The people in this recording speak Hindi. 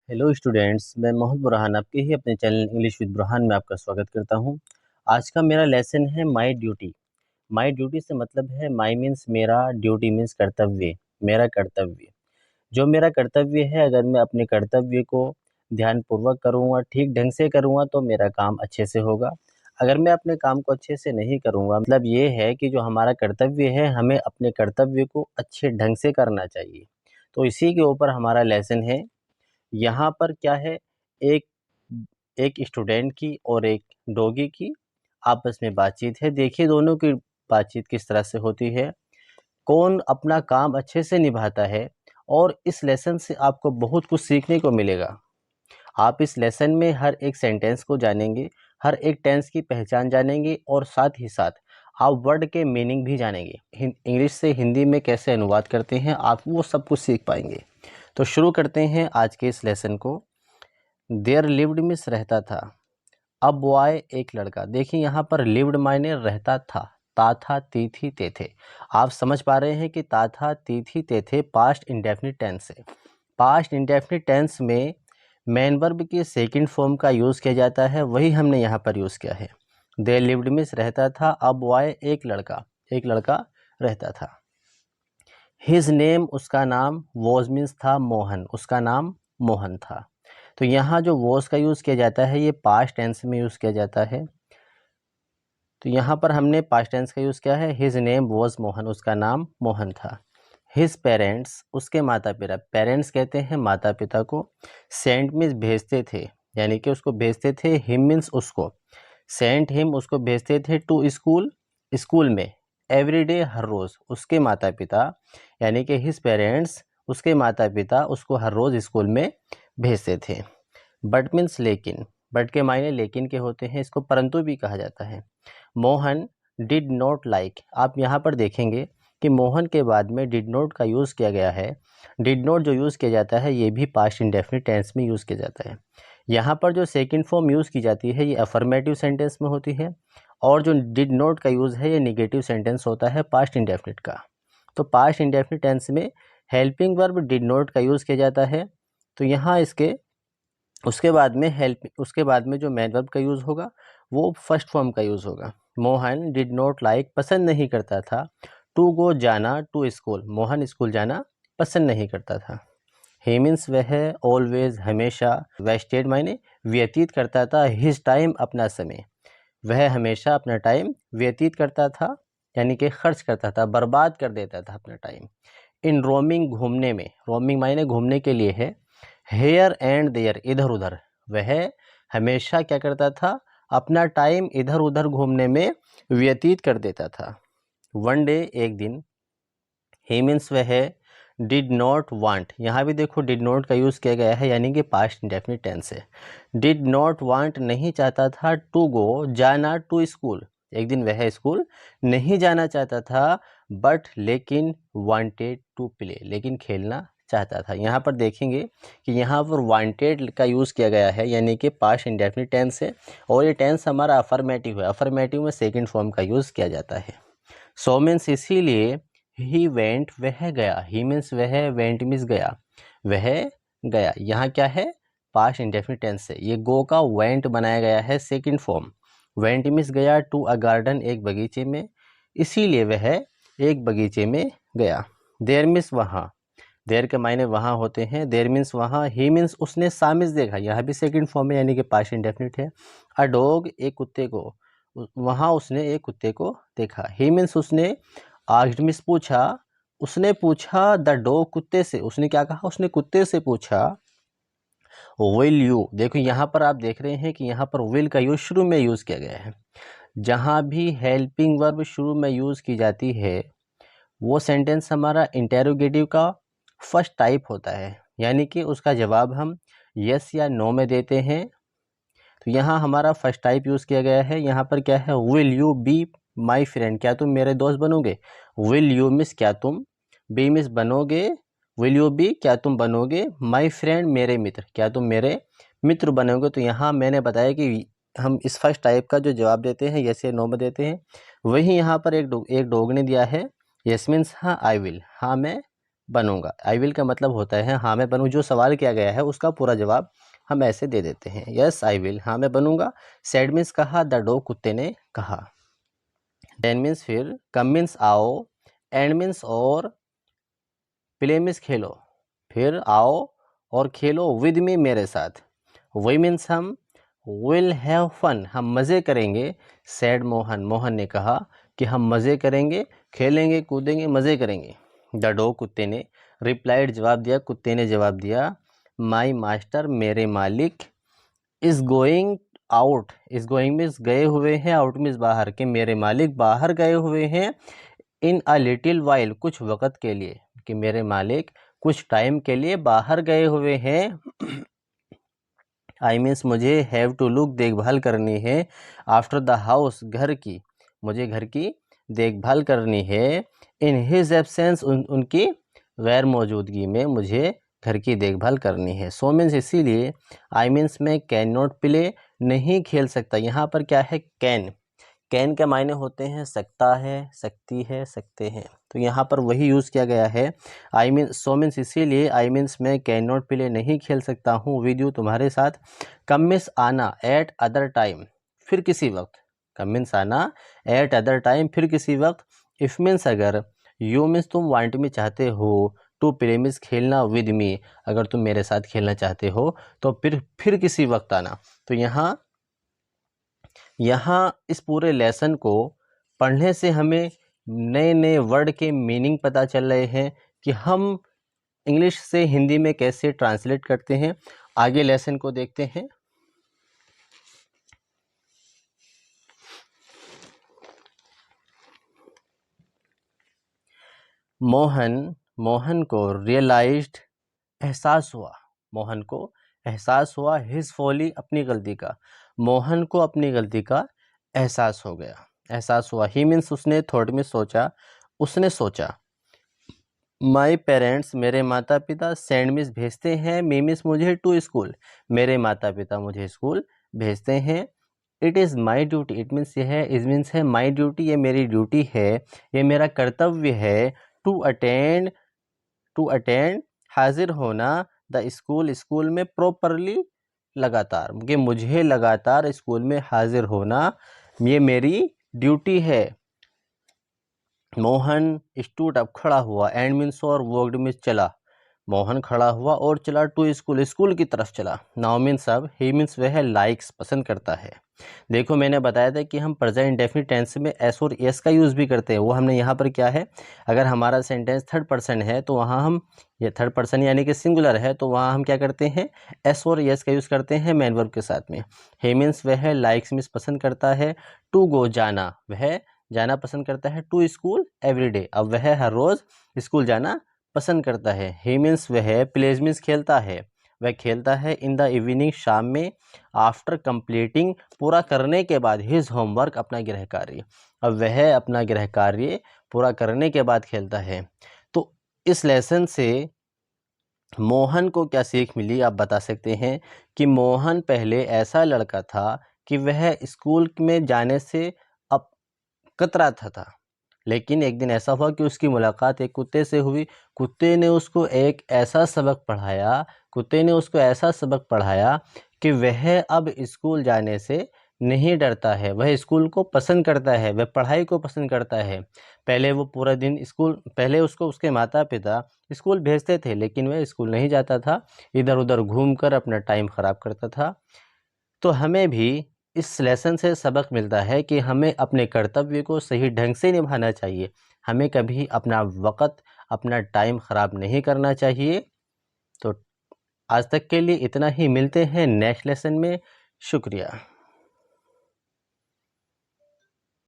हेलो स्टूडेंट्स, मैं मोहम्मद बुरहान आपके ही अपने चैनल इंग्लिश विद बुरहान में आपका स्वागत करता हूं। आज का मेरा लेसन है माई ड्यूटी। माई ड्यूटी से मतलब है माई मीन्स मेरा, ड्यूटी मीन्स कर्तव्य, मेरा कर्तव्य। जो मेरा कर्तव्य है, अगर मैं अपने कर्तव्य को ध्यानपूर्वक करूँगा, ठीक ढंग से करूँगा तो मेरा काम अच्छे से होगा। अगर मैं अपने काम को अच्छे से नहीं करूँगा, मतलब ये है कि जो हमारा कर्तव्य है, हमें अपने कर्तव्य को अच्छे ढंग से करना चाहिए। तो इसी के ऊपर हमारा लेसन है। यहाँ पर क्या है, एक एक स्टूडेंट की और एक डॉगी की आपस में बातचीत है। देखिए दोनों की बातचीत किस तरह से होती है, कौन अपना काम अच्छे से निभाता है। और इस लेसन से आपको बहुत कुछ सीखने को मिलेगा। आप इस लेसन में हर एक सेंटेंस को जानेंगे, हर एक टेंस की पहचान जानेंगे और साथ ही साथ आप वर्ड के मीनिंग भी जानेंगे। इंग्लिश से हिंदी में कैसे अनुवाद करते हैं, आप वो सब कुछ सीख पाएंगे। तो शुरू करते हैं आज के इस लेसन को। देयर लिव्ड मिस रहता था, अब बॉय एक लड़का। देखिए यहाँ पर लिव्ड मायने रहता था, ता था ती थी ते थे। आप समझ पा रहे हैं कि ता था ती थी ते थे पास्ट इंडेफिनिट टेंस है। पास्ट इंडेफिनिट टेंस में मेन वर्ब की सेकंड फॉर्म का यूज़ किया जाता है, वही हमने यहाँ पर यूज़ किया है। देयर लिव्ड मिस रहता था, अब बॉय एक लड़का रहता था। हिज नेम उसका नाम, वॉज मीन्स था मोहन, उसका नाम मोहन था। तो यहाँ जो वॉज का यूज़ किया जाता है ये पास्ट टेंस में यूज़ किया जाता है। तो यहाँ पर हमने पास्ट टेंस का यूज़ किया है। हिज नेम वॉज मोहन, उसका नाम मोहन था। हिज पेरेंट्स, उसके माता पिता, पेरेंट्स कहते हैं माता पिता को। सेंट मीन्स भेजते थे, यानी कि उसको भेजते थे। हिम मीन्स उसको, सेंट हिम उसको भेजते थे। टू स्कूल, स्कूल में। एवरी डे हर रोज़, उसके माता पिता यानी कि हिज पेरेंट्स, उसके माता पिता उसको हर रोज़ स्कूल में भेजते थे। बट मीन्स लेकिन, बट के मायने लेकिन के होते हैं, इसको परंतु भी कहा जाता है। मोहन डिड नॉट लाइक, आप यहाँ पर देखेंगे कि मोहन के बाद में डिड नॉट का यूज़ किया गया है। डिड नॉट जो यूज़ किया जाता है ये भी पास्ट इंडेफिनिट टेंस में यूज़ किया जाता है। यहाँ पर जो सेकंड फॉर्म यूज़ की जाती है ये अफर्मेटिव सेंटेंस में होती है, और जो डिड नॉट का यूज़ है ये निगेटिव सेंटेंस होता है पास्ट इंडेफिनिट का। तो पास्ट इंडेफिनिट टेंस में हेल्पिंग वर्ब डिड नॉट का यूज़ किया जाता है। तो यहाँ इसके उसके बाद में जो मेन वर्ब का यूज़ होगा वो फर्स्ट फॉर्म का यूज़ होगा। मोहन डिड नॉट लाइक, पसंद नहीं करता था। टू गो, जाना। टू स्कूल, मोहन स्कूल जाना पसंद नहीं करता था। ही मीन्स वह, ऑलवेज हमेशा। वेस्टेड मायने व्यतीत करता था। हिज टाइम अपना समय, वह हमेशा अपना टाइम व्यतीत करता था, यानी कि खर्च करता था, बर्बाद कर देता था अपना टाइम। इन रोमिंग, घूमने में। रोमिंग मायने घूमने के लिए है। हेयर एंड देयर, इधर उधर, वह हमेशा क्या करता था, अपना टाइम इधर उधर घूमने में व्यतीत कर देता था। वन डे, एक दिन। ही मीन्स वह डिड नॉट वांट, यहाँ भी देखो डिड नॉट का यूज़ किया गया है, यानी कि पास्ट इंडेफिनिट टेंस है। डिड नॉट वांट, नहीं चाहता था। टू गो, जाना। टू स्कूल, एक दिन वह स्कूल नहीं जाना चाहता था। बट लेकिन, वांटेड टू प्ले, लेकिन खेलना चाहता था। यहाँ पर देखेंगे कि यहाँ पर वांटेड का यूज़ किया गया है, यानी कि पास्ट इंडेफिनिट टेंस है, और ये टेंस हमारा अफर्मेटिव है। अफर्मेटिव में सेकंड फॉर्म का यूज़ किया जाता है। सो मीन्स इसीलिए, ही वेंट, वह गया। ही मीन्स वह, वेंट मीन्स गया, वह गया। यहाँ क्या है, पास्ट इंडेफिनिट टेंस है। ये गो का वेंट बनाया गया है सेकंड फॉर्म। वेंट मीन्स गया। टू अ गार्डन, एक बगीचे में, इसीलिए वह एक बगीचे में गया। देयर मीन्स वहाँ, देयर के मायने वहाँ होते हैं। देयर मीन्स वहाँ। ही मीन्स उसने, सा मीन्स देखा, यहाँ भी सेकंड फॉर्म है, यानी कि पास्ट इंडेफिनिट है। अ डॉग, एक कुत्ते को, वहाँ उसने एक कुत्ते को देखा। ही मीन्स उसने। आस्क्ड मीन्स पूछा, उसने पूछा द डॉग, कुत्ते से। उसने क्या कहा, उसने कुत्ते से पूछा। विल यू, देखो यहाँ पर आप देख रहे हैं कि यहाँ पर विल का यूज शुरू में यूज़ किया गया है। जहाँ भी हेल्पिंग वर्ब शुरू में यूज़ की जाती है वो सेंटेंस हमारा इंटेरोगेटिव का फर्स्ट टाइप होता है, यानी कि उसका जवाब हम यस या नो में देते हैं। तो यहाँ हमारा फर्स्ट टाइप यूज़ किया गया है। यहाँ पर क्या है, will you be my friend, क्या तुम मेरे दोस्त बनोगे। विल यू मिस क्या तुम, बी मिस बनोगे, विल यू बी क्या तुम बनोगे, माई फ्रेंड मेरे मित्र, क्या तुम मेरे मित्र बनोगे। तो यहाँ मैंने बताया कि हम इस फर्स्ट टाइप का जो जवाब देते हैं यस या नो में देते हैं। वही यहाँ पर एक डॉग ने दिया है, यस मीन्स हाँ, आई विल, हाँ मैं बनूंगा। आई विल का मतलब होता है हाँ मैं बनूँ, जो सवाल किया गया है उसका पूरा जवाब हम ऐसे दे देते हैं, यस आई विल, हाँ मैं बनूंगा। सैड मीन्स कहा, द डॉग कुत्ते ने कहा। देन मीन्स फिर, कम मीन्स आओ, एंड मीन्स और, प्ले मीन्स खेलो, फिर आओ और खेलो विद मी मेरे साथ। वी मीन्स हम, विल हैव फन हम मज़े करेंगे। सैड मोहन मोहन ने कहा कि हम मज़े करेंगे, खेलेंगे कूदेंगे मज़े करेंगे। द डॉग कुत्ते ने, रिप्लाइड जवाब दिया, कुत्ते ने जवाब दिया, माई मास्टर मेरे मालिक, is going out, is going means गए हुए हैं, आउट मीन्स बाहर के, मेरे मालिक बाहर गए हुए हैं, इन अ लिटिल वाइल कुछ वक़्त के लिए, कि मेरे मालिक कुछ टाइम के लिए बाहर गए हुए हैं। आई मीन्स मुझे हैव टू लुक देखभाल करनी है, आफ्टर द हाउस घर की, मुझे घर की देखभाल करनी है, इन हिज एब्सेंस उनकी गैर मौजूदगी में मुझे घर की देखभाल करनी है। सो मीन्स इसीलिए, आई मीन्स मैं कैन नॉट प्ले नहीं खेल सकता, यहाँ पर क्या है कैन, कैन के मायने होते हैं सकता है, सकती है, सकते हैं, तो यहाँ पर वही यूज़ किया गया है। आई मीन सो मीन्स इसीलिए, आई मीन्स मैं कैन नॉट प्ले नहीं खेल सकता हूँ विद यू तुम्हारे साथ। कम मीन्स आना, एट अदर टाइम फिर किसी वक्त, कम मीन्स आना, एट अदर टाइम फिर किसी वक्त। इफ़ मीन्स अगर, यू मीन्स तुम वांट मी चाहते हो, टू प्ले मीन्स खेलना विद मी, अगर तुम मेरे साथ खेलना चाहते हो तो फिर किसी वक्त आना। तो यहाँ इस पूरे लेसन को पढ़ने से हमें नए नए वर्ड के मीनिंग पता चल रहे हैं कि हम इंग्लिश से हिंदी में कैसे ट्रांसलेट करते हैं। आगे लेसन को देखते हैं। मोहन को रियलाइज्ड एहसास हुआ, मोहन को एहसास हुआ, हिज फॉली अपनी गलती का, मोहन को अपनी गलती का एहसास हो गया, एहसास हुआ। ही मीन्स उसने, थॉट में सोचा, उसने सोचा। माई पेरेंट्स मेरे माता पिता, सेंड मीन्स भेजते हैं, मी मीन्स मुझे, टू स्कूल मेरे माता पिता मुझे स्कूल भेजते हैं। It is my duty, it means ये है, इज मीन्स है माई ड्यूटी, ये मेरी ड्यूटी है, ये मेरा कर्तव्य है, टू अटेंड, टू अटेंड हाजिर होना, द स्कूल स्कूल में, प्रॉपरली लगातार, कि मुझे लगातार स्कूल में हाजिर होना ये मेरी ड्यूटी है। मोहन स्टूड अप खड़ा हुआ, एंड मीन्स और, वॉक्ड मीन्स चला, मोहन खड़ा हुआ और चला, टू स्कूल स्कूल की तरफ चला। नाउ मीन्स अब, ही मीन्स वह लाइक्स पसंद करता है। देखो मैंने बताया था कि हम प्रेजेंट इंडेफिनिट टेंस में एस और एस का यूज़ भी करते हैं, वो हमने यहाँ पर क्या है, अगर हमारा सेंटेंस थर्ड पर्सन है तो वहाँ हम, ये थर्ड पर्सन यानी कि सिंगुलर है तो वहाँ हम क्या करते हैं, एस और एस का यूज़ करते हैं मेन वर्ब के साथ में। ही मीन्स वह लाइक्स मीन्स पसंद करता है, टू गो जाना, वह जाना पसंद करता है, टू स्कूल एवरीडे, अब वह हर रोज़ स्कूल जाना पसंद करता है। ही मीन्स वह, प्लेज मीन्स खेलता है, वह खेलता है, इन द इवनिंग शाम में, आफ्टर कंप्लीटिंग पूरा करने के बाद, हिज होमवर्क अपना गृह कार्य, अब वह अपना गृह कार्य पूरा करने के बाद खेलता है। तो इस लेसन से मोहन को क्या सीख मिली आप बता सकते हैं, कि मोहन पहले ऐसा लड़का था कि वह स्कूल में जाने से अब कतराता था, लेकिन एक दिन ऐसा हुआ कि उसकी मुलाकात एक कुत्ते से हुई, कुत्ते ने उसको एक ऐसा सबक पढ़ाया, कुत्ते ने उसको ऐसा सबक पढ़ाया कि वह अब स्कूल जाने से नहीं डरता है, वह स्कूल को पसंद करता है, वह पढ़ाई को पसंद करता है। पहले वो पूरा दिन स्कूल, पहले उसको उसके माता पिता स्कूल भेजते थे लेकिन वह स्कूल नहीं जाता था, इधर उधर घूमकर अपना टाइम ख़राब करता था। तो हमें भी इस लेसन से सबक मिलता है कि हमें अपने कर्तव्य को सही ढंग से निभाना चाहिए, हमें कभी अपना वक़्त, अपना टाइम ख़राब नहीं करना चाहिए। तो आज तक के लिए इतना ही, मिलते हैं नेक्स्ट लेसन में। शुक्रिया।